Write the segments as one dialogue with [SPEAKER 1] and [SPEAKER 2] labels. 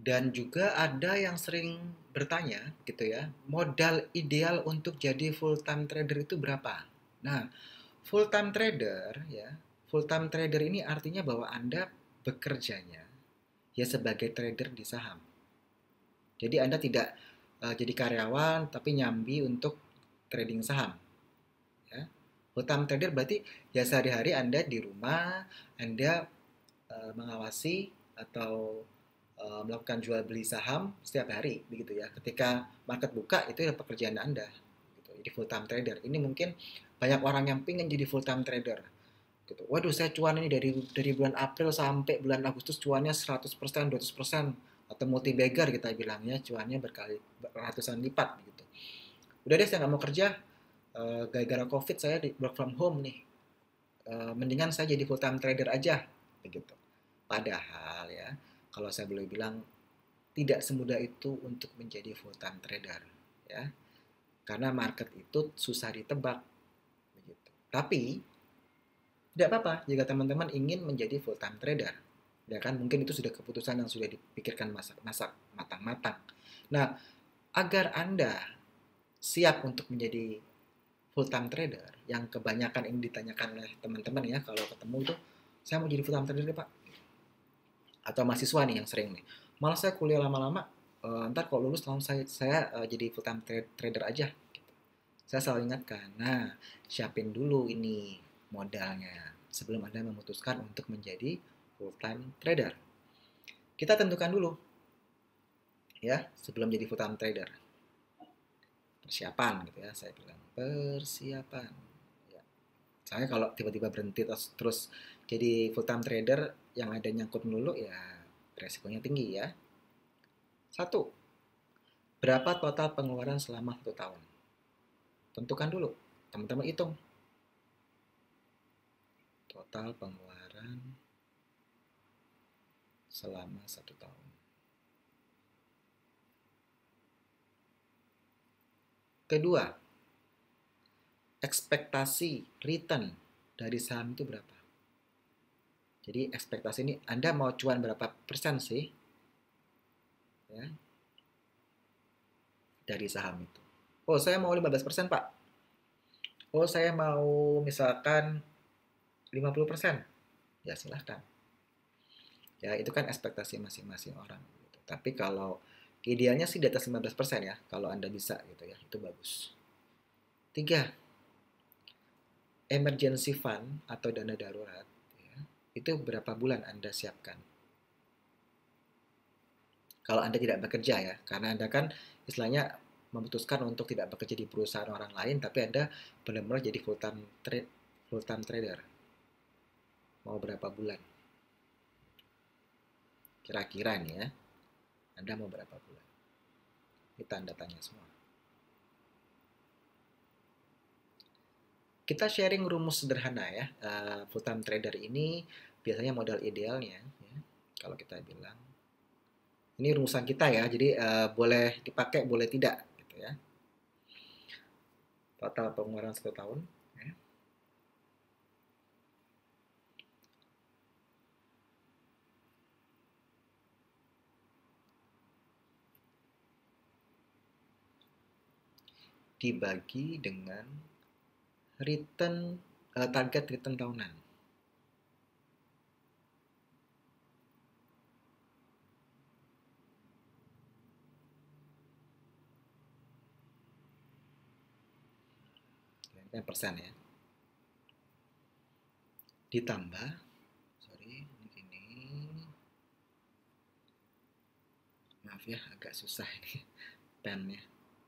[SPEAKER 1] Dan juga ada yang sering bertanya gitu ya, modal ideal untuk jadi full time trader itu berapa? Nah, full time trader ya, full time trader ini artinya bahwa Anda bekerjanya ya sebagai trader di saham. Jadi Anda tidak jadi karyawan tapi nyambi untuk trading saham ya. Full time trader berarti ya sehari-hari Anda di rumah, Anda mengawasi atau melakukan jual beli saham setiap hari begitu ya. Ketika market buka itu ya pekerjaan Anda gitu. Jadi full time trader. Ini mungkin banyak orang yang pengen jadi full time trader gitu. Waduh, saya cuan ini dari bulan April sampai bulan Agustus cuannya 100%, 200% atau multi bagger kita bilangnya, cuannya berkali ratusan lipat gitu. Udah deh, saya nggak mau kerja, gara-gara COVID saya di work from home nih. Mendingan saya jadi full time trader aja begitu. Padahal ya, kalau saya boleh bilang tidak semudah itu untuk menjadi full time trader ya. Karena market itu susah ditebak begitu. Tapi tidak apa-apa jika teman-teman ingin menjadi full time trader. Ya kan, mungkin itu sudah keputusan yang sudah dipikirkan masak-masak matang-matang. Nah, agar Anda siap untuk menjadi full time trader, yang kebanyakan ini ditanyakan oleh teman-teman ya kalau ketemu itu, saya mau jadi full time trader Pak. Atau mahasiswa nih yang sering nih. Malah saya kuliah lama-lama, ntar kalau lulus langsung saya jadi full time trader aja. Gitu. Saya selalu ingatkan, nah siapin dulu ini modalnya sebelum Anda memutuskan untuk menjadi full time trader. Kita tentukan dulu ya sebelum jadi full time trader. Persiapan gitu ya, saya bilang persiapan. Ya. Saya kalau tiba-tiba berhenti terus jadi full time trader yang ada nyangkut melulu ya resikonya tinggi ya. Satu, berapa total pengeluaran selama 1 tahun? Tentukan dulu, teman-teman hitung total pengeluaran selama 1 tahun. Kedua, ekspektasi return dari saham itu berapa? Jadi ekspektasi ini Anda mau cuan berapa persen sih ya, dari saham itu? Oh, saya mau 15% Pak. Oh, saya mau misalkan 50%. Ya silahkan. Ya itu kan ekspektasi masing-masing orang gitu. Tapi kalau idealnya sih di atas 15% ya, kalau Anda bisa gitu ya, itu bagus. Tiga, emergency fund atau dana darurat ya, itu berapa bulan Anda siapkan? Kalau Anda tidak bekerja ya, karena Anda kan istilahnya memutuskan untuk tidak bekerja di perusahaan orang lain, tapi Anda benar-benar jadi full time trader. Mau berapa bulan? Kira-kira nih ya, Anda mau berapa bulan? Ini tanda tanya semua. Kita sharing rumus sederhana ya. Full time trader ini biasanya modal idealnya ya, kalau kita bilang ini rumusan kita ya, jadi boleh dipakai boleh tidak gitu ya. Total pengeluaran 1 tahun ya, dibagi dengan return target return tahunan. Ini persen ya. Ditambah, sorry, ini maaf ya agak susah ini pennya.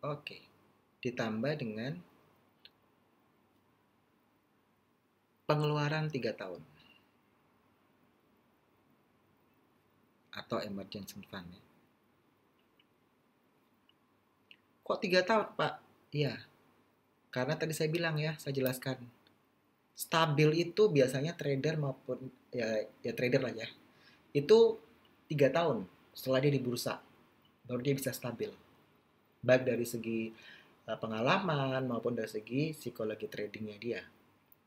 [SPEAKER 1] Oke, ditambah dengan pengeluaran 3 tahun atau emergency fund ya. Kok 3 tahun Pak? Iya, karena tadi saya bilang ya, saya jelaskan. Stabil itu biasanya trader maupun ya trader lah ya. Itu 3 tahun setelah dia di bursa baru dia bisa stabil. Baik dari segi pengalaman maupun dari segi psikologi tradingnya dia.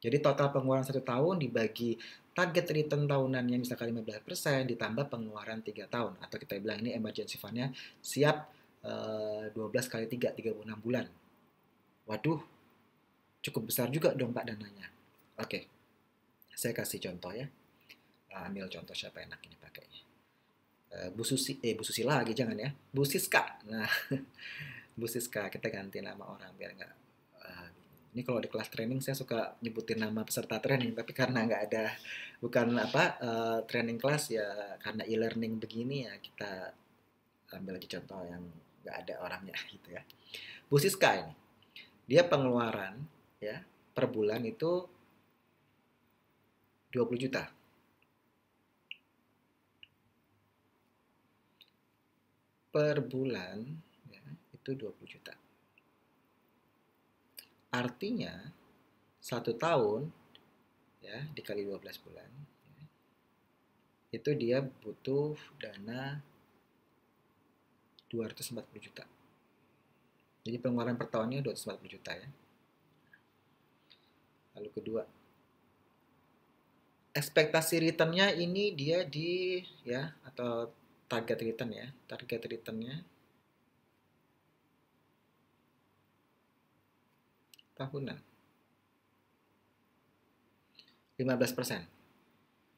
[SPEAKER 1] Jadi total pengeluaran 1 tahun dibagi target return tahunannya misalkan 15% ditambah pengeluaran 3 tahun, atau kita bilang ini emergency fund-nya siap 12 kali 3, 36 bulan. Waduh, cukup besar juga dong Pak dananya. Oke, saya kasih contoh ya. Ambil contoh siapa enak ini pakainya. Bu Susi lagi jangan ya. Bu Siska. Nah, Bu Siska, kita ganti nama orang biar nggak ini kalau di kelas training saya suka nyebutin nama peserta training, tapi karena nggak ada, bukan training kelas ya, karena e-learning begini ya kita ambil lagi contoh yang nggak ada orangnya gitu ya. Bu Siska ini, dia pengeluaran ya per bulan itu 20 juta. Per bulan ya, itu 20 juta. Artinya 1 tahun ya dikali 12 bulan ya, itu dia butuh dana 240 juta. Jadi pengeluaran per tahunnya 240 juta ya. Lalu kedua, ekspektasi returnnya ini dia di ya, atau target return ya. Target returnnya tahunan 15%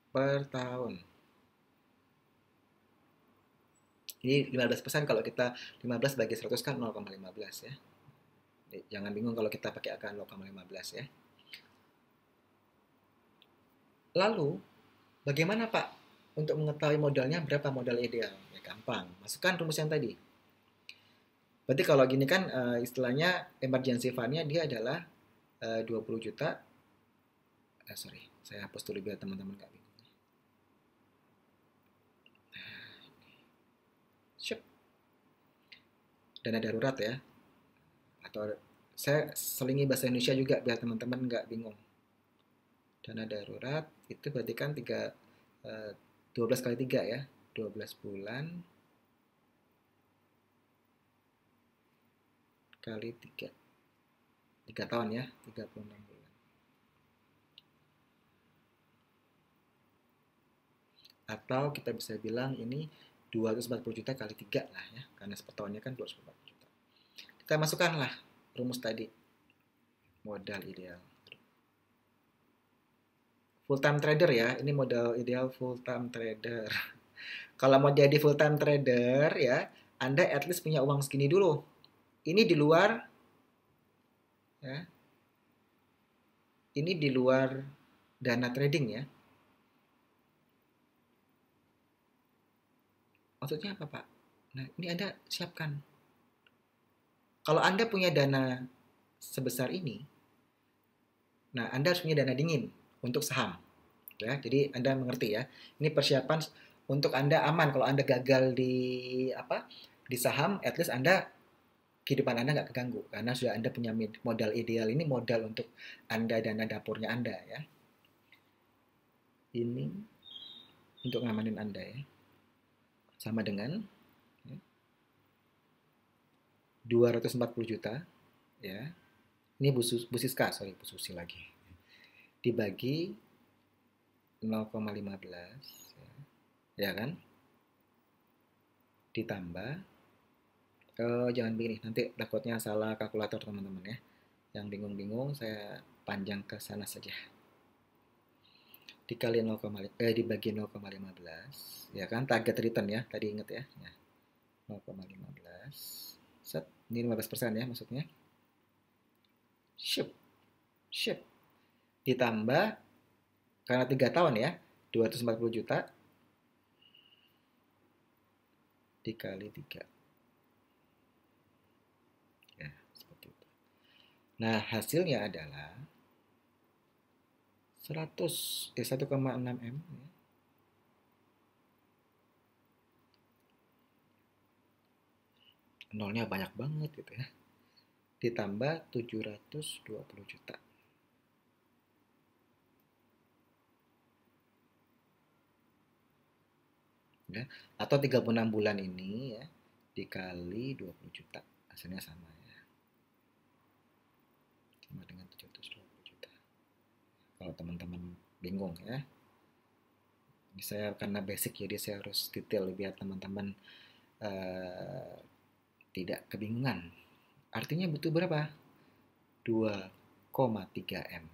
[SPEAKER 1] per tahun. Ini 15% kalau kita 15 bagi 100 kan 0,15 ya. Jangan bingung kalau kita pakai angka 0,15 ya. Lalu, bagaimana Pak untuk mengetahui modalnya berapa modal ideal? Ya gampang, masukkan rumus yang tadi. Berarti kalau gini kan istilahnya emergency fund-nya dia adalah 20 juta. Sorry, saya hapus dulu biar teman-teman nggak bingung. Siap. Dana darurat ya. Atau saya selingi bahasa Indonesia juga biar teman-teman nggak bingung. Dana darurat itu berarti kan 12 kali 3 ya. 12 bulan kali 3. 3 tahun ya, 36 bulan. Atau kita bisa bilang ini 240 juta kali 3 lah ya, karena tahunnya kan 240 juta. Kita masukkanlah rumus tadi. Modal ideal. Full time trader ya, ini modal ideal full time trader. Kalau mau jadi full time trader ya, Anda at least punya uang segini dulu. Ini di luar ya. Ini di luar dana trading ya. Maksudnya apa, Pak? Nah, ini Anda siapkan. Kalau Anda punya dana sebesar ini, nah Anda harus punya dana dingin untuk saham. Ya, jadi Anda mengerti ya. Ini persiapan untuk Anda aman kalau Anda gagal di saham, at least Anda kehidupan Anda nggak keganggu karena sudah Anda punya modal ideal. Ini modal untuk Anda dana dapurnya Anda ya. Ini untuk ngamanin Anda ya. Sama dengan ya, 240 juta ya. Ini Bu Siska, sorry Bu Susi lagi. Dibagi 0,15 ya kan? Ditambah jangan begini, nanti takutnya salah kalkulator teman-teman ya. Yang bingung-bingung saya panjang ke sana saja. Dikali dibagi 0,15 ya kan, target return ya, tadi ingat ya. 0,15 set, ini 15% ya maksudnya. Ship ditambah karena 3 tahun ya, 240 juta dikali 3 ya, seperti itu. Nah hasilnya adalah 1,6 M ya. Nolnya banyak banget gitu ya, ditambah 720 juta ya, atau 36 bulan ini ya dikali 20 juta hasilnya sama ya, sama dengan 720 juta kalau teman-teman bingung ya. Saya karena basic jadi saya harus detail biar teman-teman eh, tidak kebingungan. Artinya butuh berapa? 2,3 M.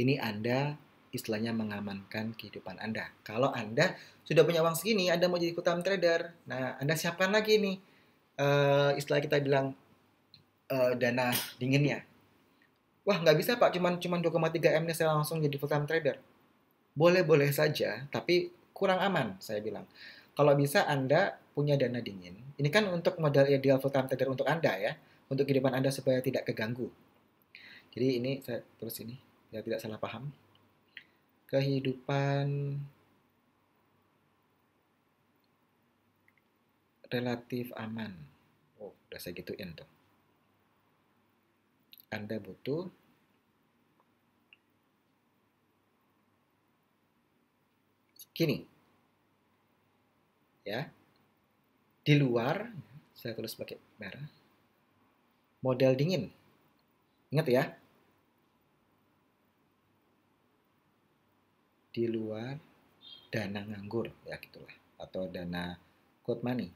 [SPEAKER 1] Ini Anda istilahnya mengamankan kehidupan Anda. Kalau Anda sudah punya uang segini, Anda mau jadi full time trader. Nah, Anda siapkan lagi nih, istilah kita bilang dana dinginnya. Wah, nggak bisa Pak, cuman 2,3 M nya saya langsung jadi full time trader. Boleh-boleh saja, tapi kurang aman, saya bilang. Kalau bisa Anda punya dana dingin, ini kan untuk modal ideal full time trader untuk Anda ya, untuk kehidupan Anda supaya tidak keganggu. Jadi ini saya tulis ini, biar tidak salah paham. Kehidupan relatif aman. Oh, udah saya gituin tuh. Anda butuh gini, ya. Di luar, saya tulis pakai merah, modal dingin. Ingat ya, di luar dana nganggur, ya gitulah. Atau dana cold money.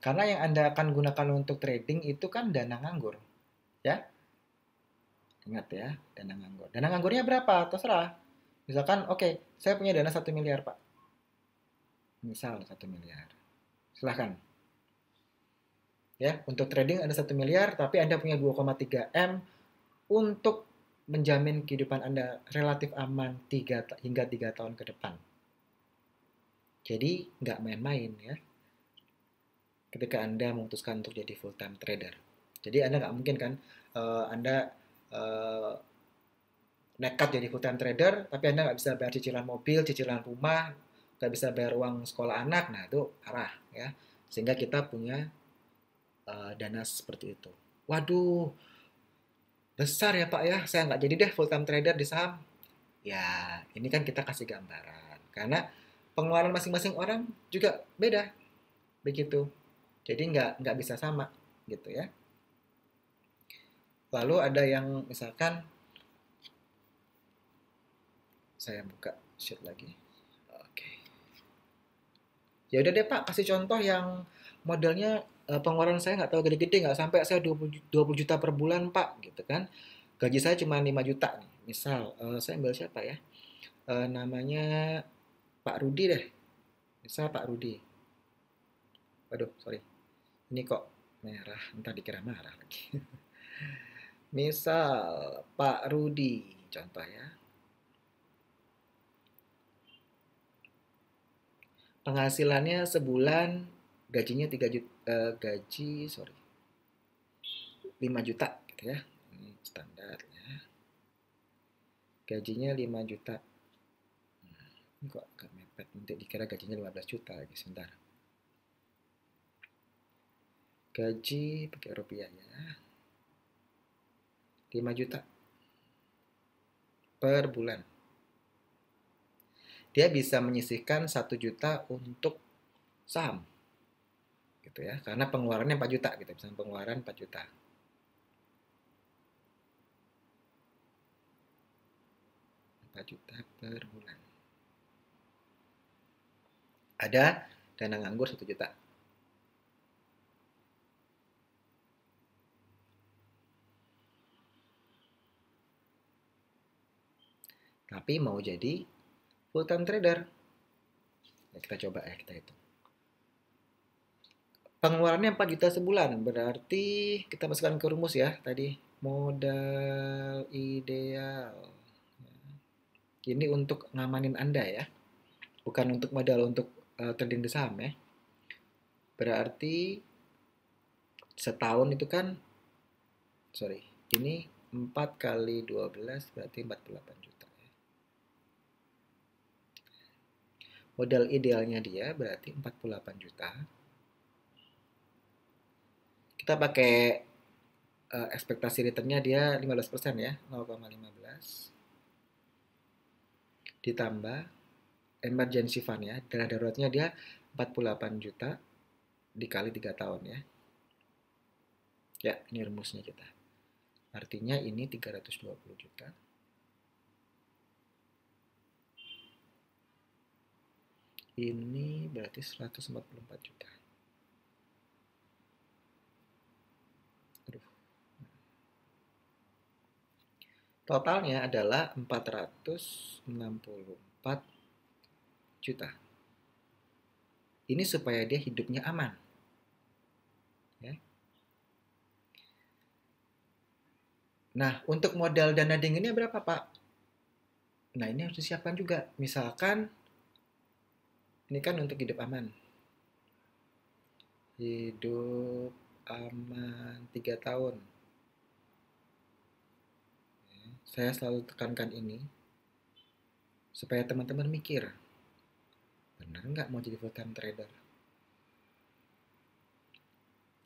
[SPEAKER 1] Karena yang Anda akan gunakan untuk trading itu kan dana nganggur, ya. Ingat ya, dana nganggur. Dana nganggurnya berapa? Terserah. Misalkan, oke, saya punya dana 1 miliar, Pak. Misal 1 miliar. Silahkan. Ya, untuk trading ada 1 miliar, tapi Anda punya 2,3 M untuk menjamin kehidupan Anda relatif aman 3 hingga 3 tahun ke depan. Jadi, nggak main-main ya, ketika Anda memutuskan untuk jadi full time trader. Jadi Anda nggak mungkin kan Anda uh, nekat jadi full time trader, tapi Anda nggak bisa bayar cicilan mobil, cicilan rumah, nggak bisa bayar uang sekolah anak, nah itu arah ya. Sehingga kita punya dana seperti itu. Waduh, besar ya Pak ya, saya nggak jadi deh full time trader di saham. Ya, ini kan kita kasih gambaran. Karena pengeluaran masing-masing orang juga beda, begitu. Jadi nggak bisa sama, gitu ya. Lalu ada yang misalkan saya buka sheet lagi. Oke. Ya udah deh Pak, kasih contoh yang modelnya pengeluaran saya nggak terlalu gede-gede, nggak sampai saya 20 juta per bulan Pak, gitu kan. Gaji saya cuma 5 juta nih. Misal, saya ambil siapa ya? Namanya Pak Rudi deh. Misal Pak Rudi. Waduh, sorry. Ini kok merah, entah dikira marah lagi. Misal Pak Rudi, contoh ya. Penghasilannya sebulan gajinya 3 juta, gaji sorry 5 juta gitu ya. Ini standar ya. Gajinya 5 juta. Ini kok agak mepet, nanti dikira gajinya 15 juta lagi sebentar. Gaji pakai rupiah ya. 5 juta per bulan. Dia bisa menyisihkan 1 juta untuk saham. Gitu ya. Karena pengeluarannya 4 juta gitu, misalnya pengeluaran 4 juta. 4 juta per bulan. Ada dana nganggur 1 juta. Tapi mau jadi full time trader. Ya, kita coba ya, kita hitung. Pengeluarannya 4 juta sebulan, berarti kita masukkan ke rumus ya tadi. Modal ideal. Ini untuk ngamanin Anda ya. Bukan untuk modal untuk trading di saham ya. Berarti setahun itu kan, sorry, ini 4 kali 12 berarti 48 juta ya. Modal idealnya dia berarti 48 juta. Kita pakai ekspektasi returnnya dia 15% ya, 0,15 ditambah emergency fund ya, dana daruratnya dia 48 juta dikali 3 tahun ya. Ya, ini rumusnya kita. Artinya ini 320 juta. Ini berarti 144 juta. Aduh. Totalnya adalah 464 juta. Ini supaya dia hidupnya aman. Ya. Nah, untuk modal dana dinginnya berapa, Pak? Nah, ini harus disiapkan juga. Misalkan, ini kan untuk hidup aman. Hidup aman 3 tahun. Saya selalu tekankan ini, supaya teman-teman mikir, benar nggak mau jadi full time trader?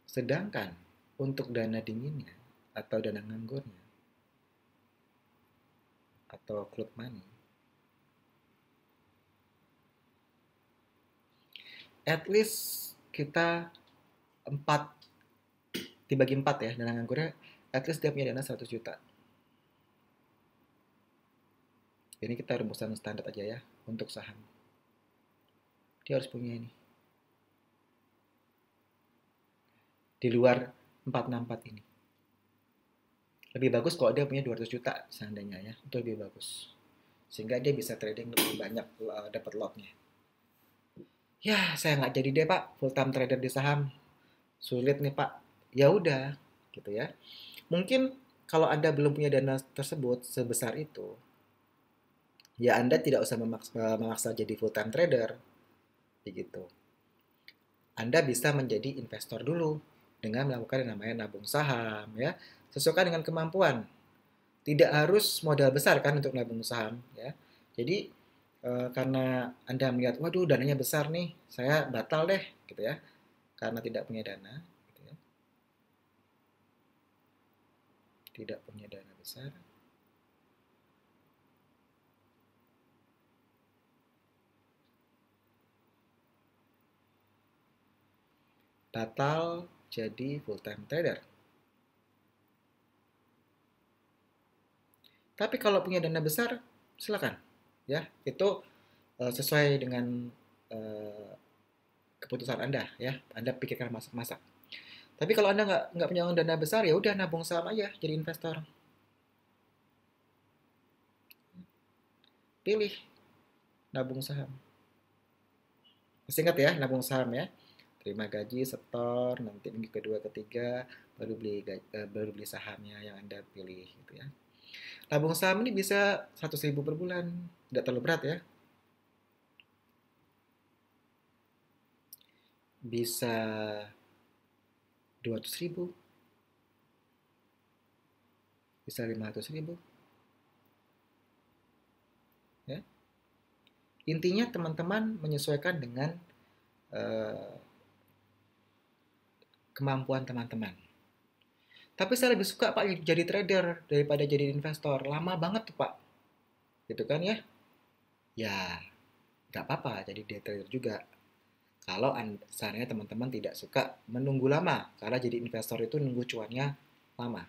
[SPEAKER 1] Sedangkan, untuk dana dinginnya, atau dana nganggurnya, atau club money, at least kita 4 dibagi 4 ya, dana nganggurnya at least dia punya dana 100 juta. Ini kita rumusan standar aja ya untuk saham. Dia harus punya ini. Di luar 464 ini. Lebih bagus kalau dia punya 200 juta seandainya ya, itu lebih bagus. Sehingga dia bisa trading lebih banyak dapat lotnya. Ya, saya nggak jadi deh Pak full time trader di saham. Sulit nih Pak. Ya udah, gitu ya. Mungkin kalau Anda belum punya dana tersebut sebesar itu, ya Anda tidak usah memaksa jadi full time trader, begitu. Anda bisa menjadi investor dulu dengan melakukan yang namanya nabung saham, ya, sesuaikan dengan kemampuan. Tidak harus modal besar kan untuk nabung saham, ya. Jadi karena Anda melihat, waduh dananya besar nih, saya batal deh, gitu ya, karena tidak punya dana, gitu ya. Tidak punya dana besar. Batal jadi full time trader. Tapi kalau punya dana besar, silakan, ya. Itu sesuai dengan uh, keputusan Anda, ya. Anda pikirkan masak-masak. Tapi kalau Anda nggak punya dana besar, ya udah nabung saham aja, jadi investor. Pilih nabung saham. Masih ingat ya, nabung saham ya. Terima gaji, setor, nanti minggu kedua, ketiga, baru beli sahamnya yang Anda pilih gitu ya. Nabung saham ini bisa 100.000 per bulan, tidak terlalu berat ya. Bisa 200.000, bisa 500.000 ya. Intinya teman-teman menyesuaikan dengan uh, kemampuan teman-teman. Tapi saya lebih suka Pak jadi trader daripada jadi investor. Lama banget tuh Pak. Gitu kan ya? Ya, nggak apa-apa jadi day trader juga. Kalau seandainya teman-teman tidak suka menunggu lama. Karena jadi investor itu nunggu cuannya lama.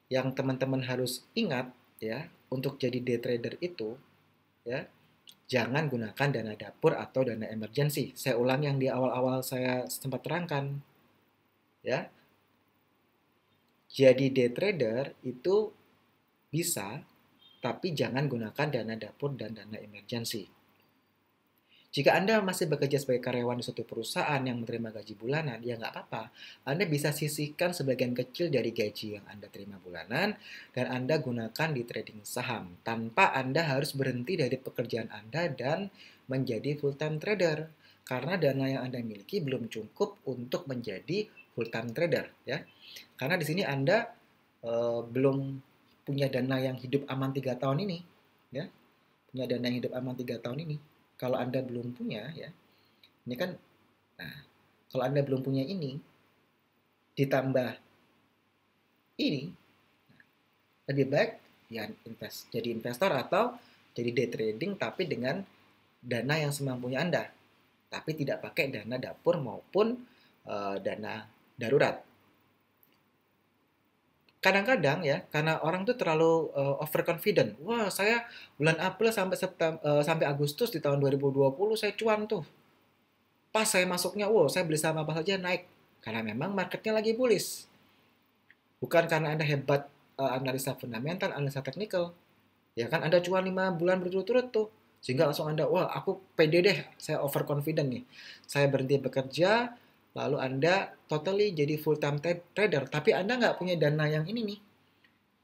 [SPEAKER 1] Yang teman-teman harus ingat ya, untuk jadi day trader itu ya, jangan gunakan dana dapur atau dana emergency. Saya ulang yang di awal-awal saya sempat terangkan ya. Jadi day trader itu bisa, tapi jangan gunakan dana dapur dan dana emergency. Jika Anda masih bekerja sebagai karyawan di suatu perusahaan yang menerima gaji bulanan, ya nggak apa-apa. Anda bisa sisihkan sebagian kecil dari gaji yang Anda terima bulanan, dan Anda gunakan di trading saham, tanpa Anda harus berhenti dari pekerjaan Anda dan menjadi full-time trader. Karena dana yang Anda miliki belum cukup untuk menjadi full-time trader. Ya. Karena di sini Anda belum punya dana yang hidup aman 3 tahun ini. Ya. Punya dana yang hidup aman 3 tahun ini. Kalau Anda belum punya ya, ini kan, nah, kalau Anda belum punya ini, ditambah ini, lebih baik ya jadi investor atau jadi day trading tapi dengan dana yang semampunya Anda, tapi tidak pakai dana dapur maupun dana darurat. Kadang-kadang ya, karena orang tuh terlalu overconfident. Wah, saya bulan April sampai sampai Agustus di tahun 2020 saya cuan tuh. Pas saya masuknya, wow, saya beli saham apa saja naik. Karena memang marketnya lagi bullish. Bukan karena Anda hebat analisa fundamental, analisa teknikal. Ya kan Anda cuan 5 bulan berturut-turut tuh. Sehingga langsung Anda, wah aku pede deh, saya overconfident nih. Saya berhenti bekerja, lalu Anda totally jadi full time trader. Tapi Anda nggak punya dana yang ini nih,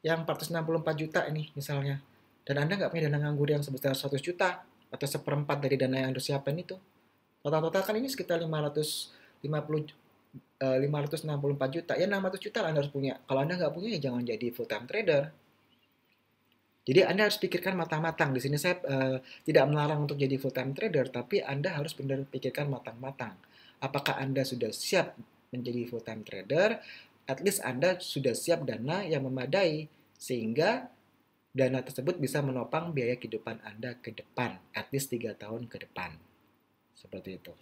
[SPEAKER 1] yang 464 juta ini misalnya. Dan Anda nggak punya dana nganggur yang sebesar 100 juta atau seperempat dari dana yang Anda siapkan itu. Total-total kan ini sekitar 550 564 juta. Ya 600 juta lah Anda harus punya. Kalau Anda nggak punya ya jangan jadi full time trader. Jadi Anda harus pikirkan matang-matang. Di sini saya tidak melarang untuk jadi full time trader, tapi Anda harus benar pikirkan matang-matang. Apakah Anda sudah siap menjadi full time trader? At least Anda sudah siap dana yang memadai sehingga dana tersebut bisa menopang biaya kehidupan Anda ke depan, at least 3 tahun ke depan. Seperti itu.